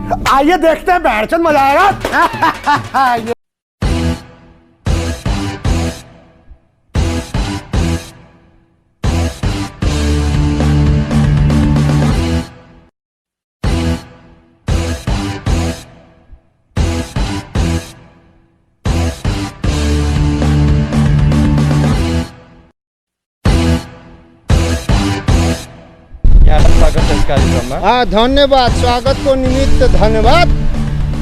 आइए देखते हैं, बैठचंद मजा आएगा। धन्यवाद, स्वागतको निमित्त धन्यवाद।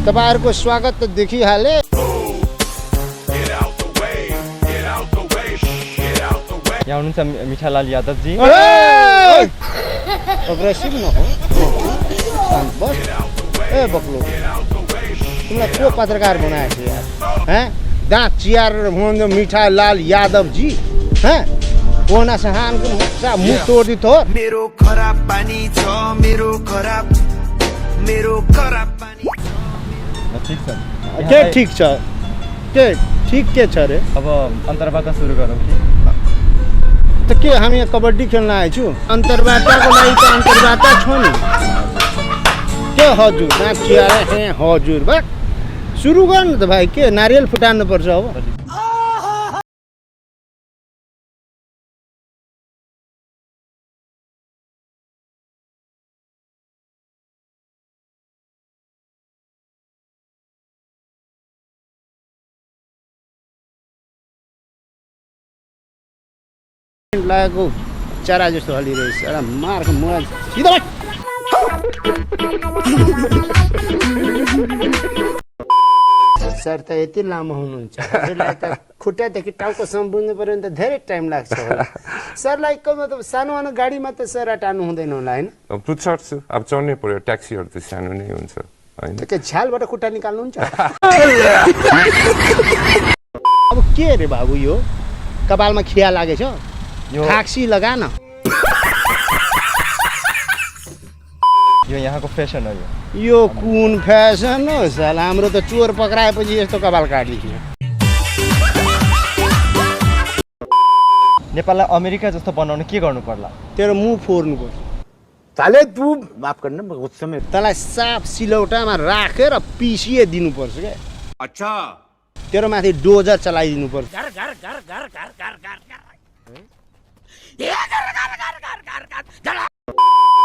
तपाईहरुको स्वागत त देखिहाले। यहाँ हुनुहुन्छ मिठालाल यादव जी। अग्रेसिभ नहो, शान्त बस। ए बक्लो, तिमीलाई को पत्रकार बनाएको छ यार? हैं? दाँत चियार हुनुहुन्छ मिठालाल यादव जी, हैं? कोना सहान को मुख तोड्दी थो। मेरो खराब पानी छ, मेरो खराब पानी। ठीक छ। के ठीक छ? के ठीक के छ रे? अब अन्तर्वार्ता सुरु गरौँ कि? त के हामी यहाँ कबड्डी खेल्न आएछु? अन्तर्वार्ताको लागि त अन्तर्वार्ता छ नि। के हजुर दाँत चियार हे हजुर बा सुरु गर्नु त भाइ। के नारियल फुटाउनु पर्छ अब? लागेको चरा जस्तो हलिरहेछ। एउटा मार्को मोबाइल सिधा सर त यति लामो हुनुहुन्छ, हजुरलाई त खुट्टादेखि टाउकोसम्म बुझ्नु पर्यो भने त धेरै टाइम लाग्छ होला। सरलाई मतलब सानो सानो गाडीमा त सर अटाउनु हुँदैन होला होइन? चढ्छु, अब चढ्नै पर्यो, ट्याक्सीहरू त सानो नै हुन्छ होइन? के झ्यालबाट खुट्टा निकाल्नुहुन्छ? अब के रे बाबु, यो कपालमा खिया लागेछ? थाक्सी लगा न। यो यहाँको फेसन हो। यो कुन फेसन हो साला? हाम्रो त चोर पक्राएपछि यस्तो कपाल काटिदियो। नेपाललाई अमेरिका जस्तो बनाउन के गर्नु पर्ला? तेरो मुख फोर्नु पर्छ। साले तू माफ करना गुस्से में। तँलाई साफ सिलौटामा राखेर पिसिए दिनुपर्छ क्या। अच्छा, तेरो माथि डोजर चलाइदिनु पर्छ।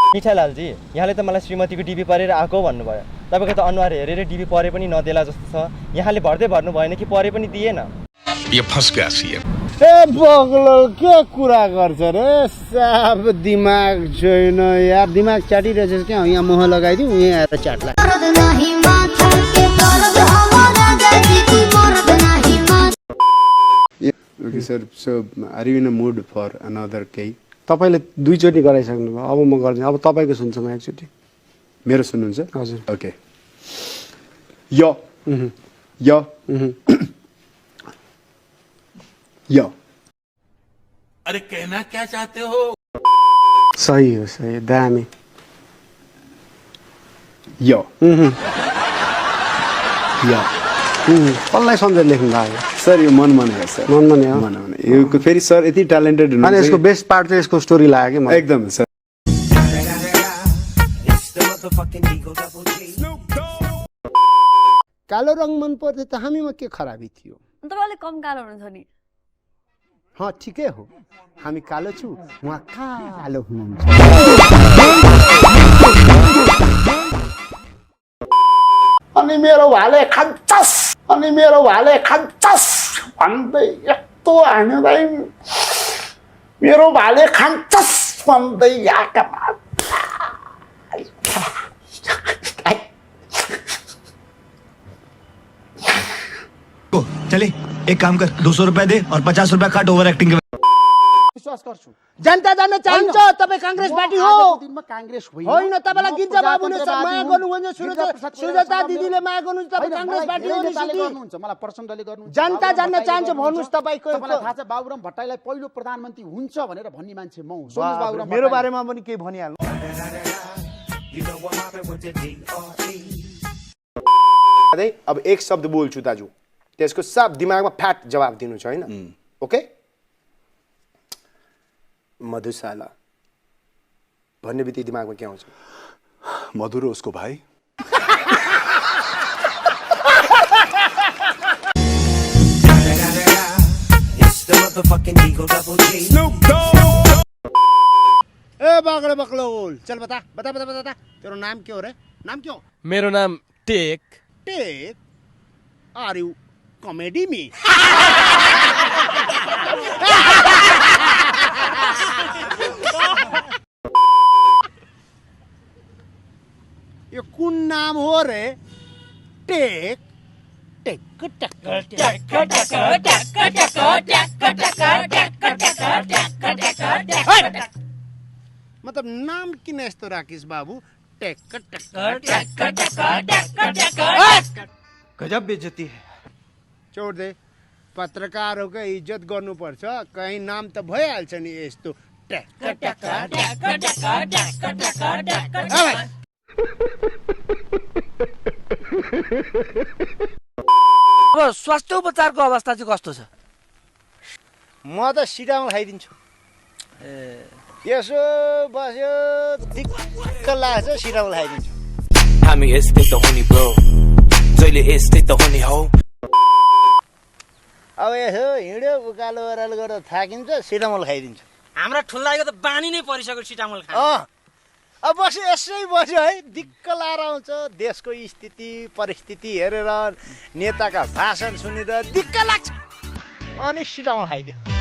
मिठालालजी, यहाँले त मलाई श्रीमतीको डिबी परेर आएको भन्नुभयो। तपाईँको त अनुहार हेरेर डिबी परे पनि नदेला जस्तो छ। यहाँले भर्दै भर्नु भएन कि परे पनि दिएन? ये फंस गया सीएम। ए बग्लो के कुरा गर्छ रे? साफ दिमाग छैन यार। दिमाग चाटिरहेछ क्या? यहाँ मोह लगाइदिउँ, यहाँ आएर चाट्ला। Okay sir, so are you in a mood for another cake? तपाईले दुईचोटी गराइसक्नु भयो, अब म गर्दिन। अब तपाईको सुन्छु म एकचोटी। मेरो सुन्नुहुन्छ? हजुर। ओके। यो यो यो। अरे कहना क्या चाहते हो? सही हो, सही दामी। यो यो कसलाई सम्झेर लेख्नु भएको? सर यो मनमने हो सर। मनमने हो? मनमने। यो फेरि सर यति ट्यालेन्टेड हुनुहुन्छ। अनि यसको बेस्ट पार्ट चाहिँ यसको स्टोरी लाग्यो कि मलाई एकदम सर। कालो रङ मन पर्थ्यो त हामीमा के खराबी थियो? तपाईले कम कालो हुनुहुन्छ नि। हाँ ठिकै हो, हामी कालो छु, उहाँ कालो हुनुहुन्छ। अनि मेरो भाले खान्छस्, अनि मेरो भाले खान्छस् भन्दै यस्तो हान्दै मेरो भाले खान्छस् भन्दै आका। चले एक काम कर, 200 रुपए दे और 50 रुपए काट ओभर एक्टिंग के। विश्वास गर्छु। जनता जान्न चाहन्छ तपाईँ कांग्रेस पार्टी हो? दिनमा कांग्रेस होइन, तपाईलाई गिरिजा बाबुले माया गर्नुहुन्छ, सुजाता दिदीले माया गर्नुहुन्छ, तपाईँ कांग्रेस पार्टी हो नि? गर्नुहुन्छ, मलाई पर्सनली गर्नुहुन्छ। जनता जान्न चाहन्छ भन्नुस् तपाईको। तपाईलाई थाहा छ बाबुराम भट्टराईलाई पहिलो प्रधानमन्त्री हुन्छ भनेर भन्ने मान्छे म हुँ। सोध्नुस् बाबुराम मेरो बारेमा पनि के भनिहाल्नु। अब एक शब्द बोल्छु दाजु, त्यसको सब दिमागमा फ्याट जवाब दिनु छ हैन? ओके? मधुशाला भन्ने बित्तिकै दिमागमा के आउँछ? मधु र उसको भाइ। चल बता बता बता बता, बता। तेरो नाम के हो रे? नाम के हो? मेरो नाम Tek. Tek? Are you comedy में? यो कुन नाम हो रे? टेक? टेक टक मतलब नाम किन यस्तो राखिस् बाबु? टेक गजब बेइज्जती है। छोड दे, पत्रकारको इज्जत गर्नुपर्छ। कहीँ नाम त भइहाल्छ नि यस्तो। अब स्वास्थ्य उपचारको अवस्था चाहिँ कस्तो छ? म त सिटाउन खाइदिन्छु। यसो बस्यो दिक्क लाग्छ, सिटाउन खाइदिन्छु। हामी यस्तै त हो नि ब्रो, जहिले यस्तै त हो नि हौ। अब यसो हिँड्यो उकालो ओह्रालो गरेर थाकिन्छ, सिटामल खाइदिन्छु। हाम्रा ठुल्लाको त बानी नै परिसक्यो सिटामल खानु। अब बस्यो यसै बस्यो है, दिक्क लाएर आउँछ। देशको स्थिति परिस्थिति हेरेर नेताका भाषण सुनेर दिक्क लाग्छ, अनि सिटामल खाइदियो।